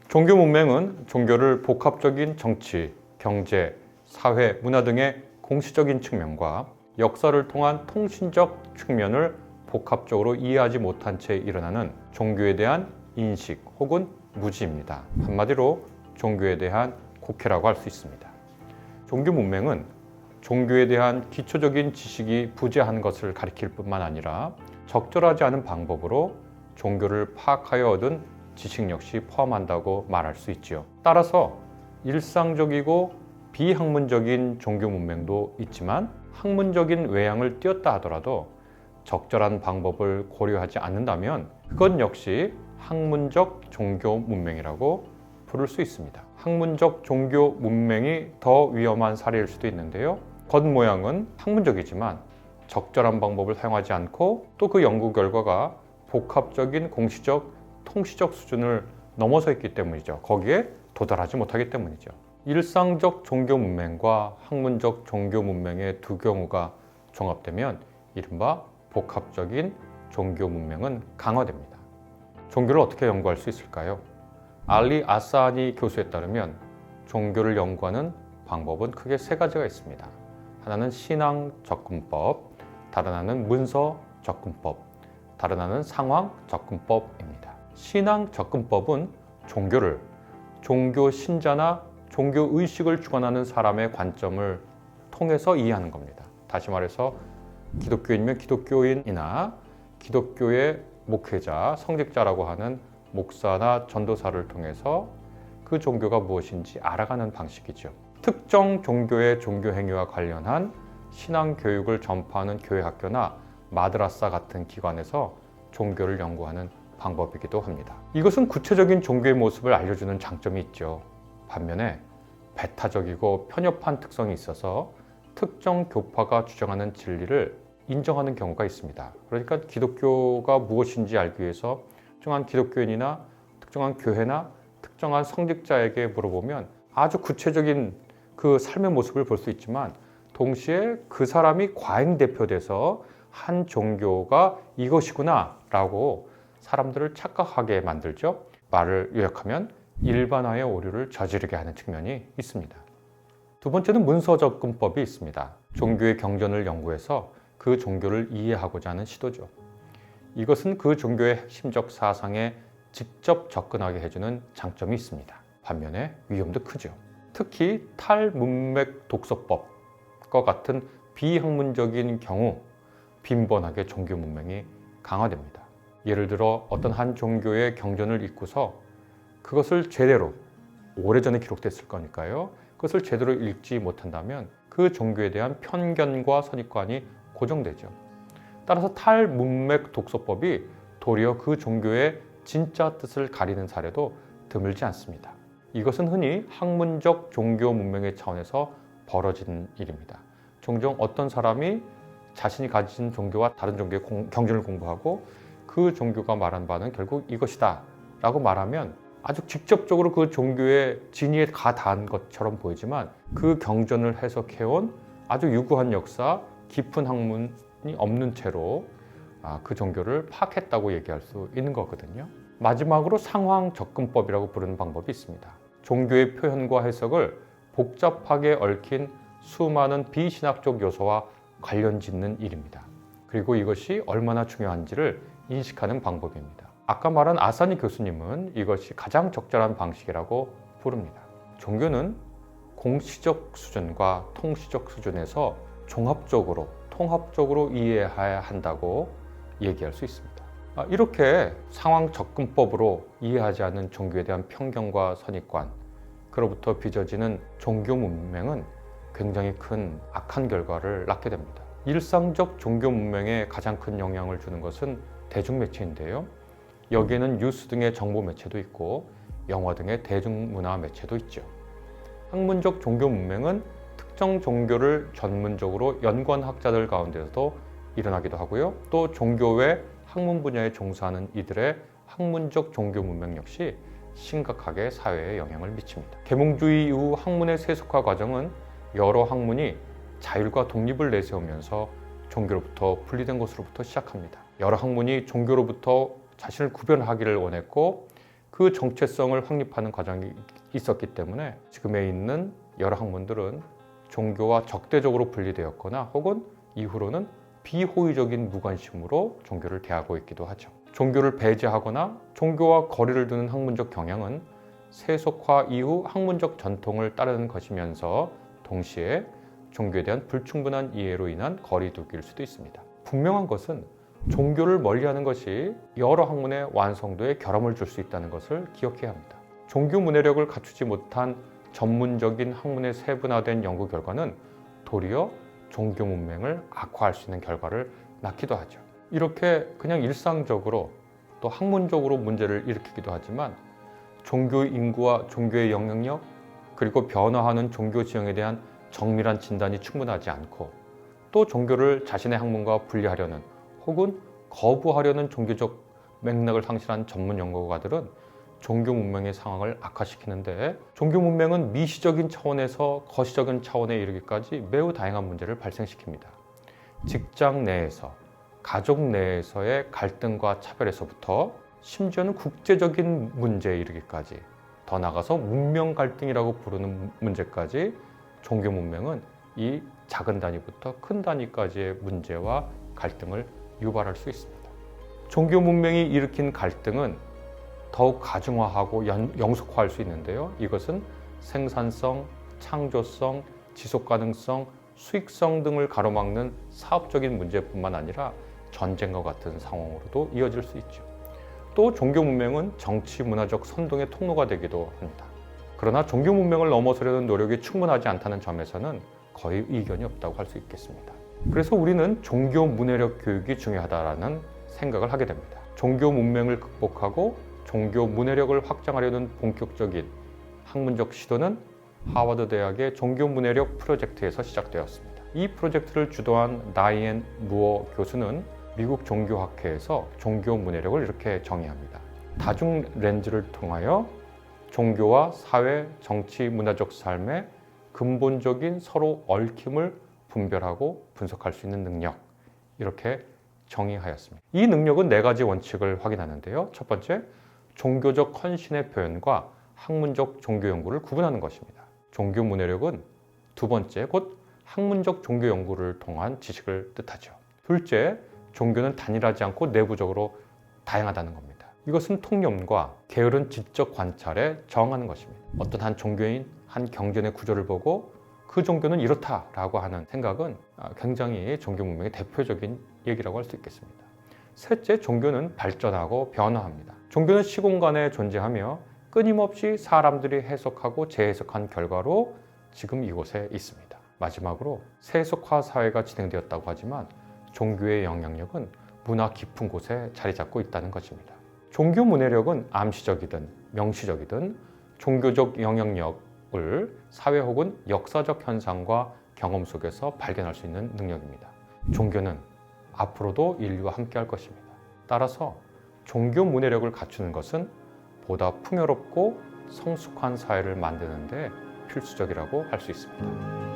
종교 문맹은 종교를 복합적인 정치, 경제, 사회, 문화 등의 공시적인 측면과 역사를 통한 통신적 측면을 복합적으로 이해하지 못한 채 일어나는 종교에 대한 인식 혹은 무지입니다. 한마디로 종교에 대한 곡해라고 할 수 있습니다. 종교 문맹은 종교에 대한 기초적인 지식이 부재한 것을 가리킬 뿐만 아니라 적절하지 않은 방법으로 종교를 파악하여 얻은 지식 역시 포함한다고 말할 수 있지요. 따라서 일상적이고 비학문적인 종교 문맹도 있지만 학문적인 외양을 띄었다 하더라도 적절한 방법을 고려하지 않는다면 그건 역시 학문적 종교 문맹이라고 부를 수 있습니다. 학문적 종교 문맹이 더 위험한 사례일 수도 있는데요. 겉모양은 학문적이지만 적절한 방법을 사용하지 않고 또 그 연구 결과가 복합적인 공시적, 통시적 수준을 넘어서 있기 때문이죠. 거기에 도달하지 못하기 때문이죠. 일상적 종교 문맹과 학문적 종교 문맹의 두 경우가 종합되면 이른바 복합적인 종교 문맹은 강화됩니다. 종교를 어떻게 연구할 수 있을까요? 알리 아사니 교수에 따르면 종교를 연구하는 방법은 크게 세 가지가 있습니다. 하나는 신앙 접근법, 다른 하나는 문서 접근법, 다른 하나는 상황 접근법입니다. 신앙 접근법은 종교를 종교 신자나 종교 의식을 주관하는 사람의 관점을 통해서 이해하는 겁니다. 다시 말해서 기독교인이면 기독교인이나 기독교의 목회자, 성직자라고 하는 목사나 전도사를 통해서 그 종교가 무엇인지 알아가는 방식이죠. 특정 종교의 종교 행위와 관련한 신앙 교육을 전파하는 교회 학교나 마드라사 같은 기관에서 종교를 연구하는 방법이기도 합니다. 이것은 구체적인 종교의 모습을 알려주는 장점이 있죠. 반면에 배타적이고 편협한 특성이 있어서 특정 교파가 주장하는 진리를 인정하는 경우가 있습니다. 그러니까 기독교가 무엇인지 알기 위해서 특정한 기독교인이나 특정한 교회나 특정한 성직자에게 물어보면 아주 구체적인 그 삶의 모습을 볼 수 있지만 동시에 그 사람이 과잉대표돼서 한 종교가 이것이구나 라고 사람들을 착각하게 만들죠. 말을 요약하면 일반화의 오류를 저지르게 하는 측면이 있습니다. 두 번째는 문서 접근법이 있습니다. 종교의 경전을 연구해서 그 종교를 이해하고자 하는 시도죠. 이것은 그 종교의 핵심적 사상에 직접 접근하게 해주는 장점이 있습니다. 반면에 위험도 크죠. 특히 탈문맥 독서법과 같은 비학문적인 경우 빈번하게 종교 문맹이 강화됩니다. 예를 들어 어떤 한 종교의 경전을 읽고서 그것을 제대로 오래전에 기록됐을 거니까요. 그것을 제대로 읽지 못한다면 그 종교에 대한 편견과 선입관이 고정되죠. 따라서 탈문맥 독서법이 도리어 그 종교의 진짜 뜻을 가리는 사례도 드물지 않습니다. 이것은 흔히 학문적 종교 문명의 차원에서 벌어진 일입니다. 종종 어떤 사람이 자신이 가진 종교와 다른 종교의 경전을 공부하고 그 종교가 말한 바는 결국 이것이다 라고 말하면 아주 직접적으로 그 종교의 진위에 닿은 것처럼 보이지만 그 경전을 해석해온 아주 유구한 역사, 깊은 학문이 없는 채로 그 종교를 파악했다고 얘기할 수 있는 거거든요. 마지막으로 상황 접근법이라고 부르는 방법이 있습니다. 종교의 표현과 해석을 복잡하게 얽힌 수많은 비신학적 요소와 관련 짓는 일입니다. 그리고 이것이 얼마나 중요한지를 인식하는 방법입니다. 아까 말한 아사니 교수님은 이것이 가장 적절한 방식이라고 부릅니다. 종교는 공시적 수준과 통시적 수준에서 종합적으로, 통합적으로 이해해야 한다고 얘기할 수 있습니다. 이렇게 상황 접근법으로 이해하지 않는 종교에 대한 편견과 선입관, 그로부터 빚어지는 종교 문맹은 굉장히 큰 악한 결과를 낳게 됩니다. 일상적 종교 문맹에 가장 큰 영향을 주는 것은 대중매체인데요. 여기에는 뉴스 등의 정보 매체도 있고 영화 등의 대중문화 매체도 있죠. 학문적 종교 문맹은 특정 종교를 전문적으로 연구한 학자들 가운데서도 일어나기도 하고요. 또 종교 외 학문 분야에 종사하는 이들의 학문적 종교 문맹 역시 심각하게 사회에 영향을 미칩니다. 계몽주의 이후 학문의 세속화 과정은 여러 학문이 자율과 독립을 내세우면서 종교로부터 분리된 것으로부터 시작합니다. 여러 학문이 종교로부터 자신을 구별하기를 원했고 그 정체성을 확립하는 과정이 있었기 때문에 지금에 있는 여러 학문들은 종교와 적대적으로 분리되었거나 혹은 이후로는 비호의적인 무관심으로 종교를 대하고 있기도 하죠. 종교를 배제하거나 종교와 거리를 두는 학문적 경향은 세속화 이후 학문적 전통을 따르는 것이면서 동시에 종교에 대한 불충분한 이해로 인한 거리두기일 수도 있습니다. 분명한 것은 종교를 멀리하는 것이 여러 학문의 완성도에 결함을 줄 수 있다는 것을 기억해야 합니다. 종교 문해력을 갖추지 못한 전문적인 학문의 세분화된 연구 결과는 도리어 종교 문맹을 악화할 수 있는 결과를 낳기도 하죠. 이렇게 그냥 일상적으로 또 학문적으로 문제를 일으키기도 하지만 종교 인구와 종교의 영향력 그리고 변화하는 종교 지형에 대한 정밀한 진단이 충분하지 않고 또 종교를 자신의 학문과 분리하려는 혹은 거부하려는 종교적 맥락을 상실한 전문 연구가들은 종교 문명의 상황을 악화시키는데 종교 문명은 미시적인 차원에서 거시적인 차원에 이르기까지 매우 다양한 문제를 발생시킵니다. 직장 내에서, 가족 내에서의 갈등과 차별에서부터 심지어는 국제적인 문제에 이르기까지 더 나아가서 문명 갈등이라고 부르는 문제까지 종교 문명은 이 작은 단위부터 큰 단위까지의 문제와 갈등을 유발할 수 있습니다. 종교 문명이 일으킨 갈등은 더욱 가중화하고 영속화할 수 있는데요. 이것은 생산성, 창조성, 지속가능성, 수익성 등을 가로막는 사업적인 문제뿐만 아니라 전쟁과 같은 상황으로도 이어질 수 있죠. 또 종교 문명은 정치 문화적 선동의 통로가 되기도 합니다. 그러나 종교 문명을 넘어서려는 노력이 충분하지 않다는 점에서는 거의 이견이 없다고 할 수 있겠습니다. 그래서 우리는 종교 문해력 교육이 중요하다는 생각을 하게 됩니다. 종교 문명을 극복하고 종교 문해력을 확장하려는 본격적인 학문적 시도는 하버드 대학의 종교 문해력 프로젝트에서 시작되었습니다. 이 프로젝트를 주도한 다이앤 무어 교수는 미국 종교학회에서 종교 문해력을 이렇게 정의합니다. 다중 렌즈를 통하여 종교와 사회, 정치, 문화적 삶의 근본적인 서로 얽힘을 분별하고 분석할 수 있는 능력, 이렇게 정의하였습니다. 이 능력은 4가지 원칙을 확인하는데요. 첫 번째, 종교적 헌신의 표현과 학문적 종교 연구를 구분하는 것입니다. 종교 문해력은 두 번째, 곧 학문적 종교 연구를 통한 지식을 뜻하죠. 둘째, 종교는 단일하지 않고 내부적으로 다양하다는 겁니다. 이것은 통념과 게으른 지적 관찰에 저항하는 것입니다. 어떤 한 종교인, 한 경전의 구조를 보고 그 종교는 이렇다라고 하는 생각은 굉장히 종교 문명의 대표적인 얘기라고 할 수 있겠습니다. 셋째, 종교는 발전하고 변화합니다. 종교는 시공간에 존재하며 끊임없이 사람들이 해석하고 재해석한 결과로 지금 이곳에 있습니다. 마지막으로 세속화 사회가 진행되었다고 하지만 종교의 영향력은 문화 깊은 곳에 자리 잡고 있다는 것입니다. 종교 문해력은 암시적이든 명시적이든 종교적 영향력을 사회 혹은 역사적 현상과 경험 속에서 발견할 수 있는 능력입니다. 종교는 앞으로도 인류와 함께 할 것입니다. 따라서 종교 문해력을 갖추는 것은 보다 풍요롭고 성숙한 사회를 만드는 데 필수적이라고 할 수 있습니다.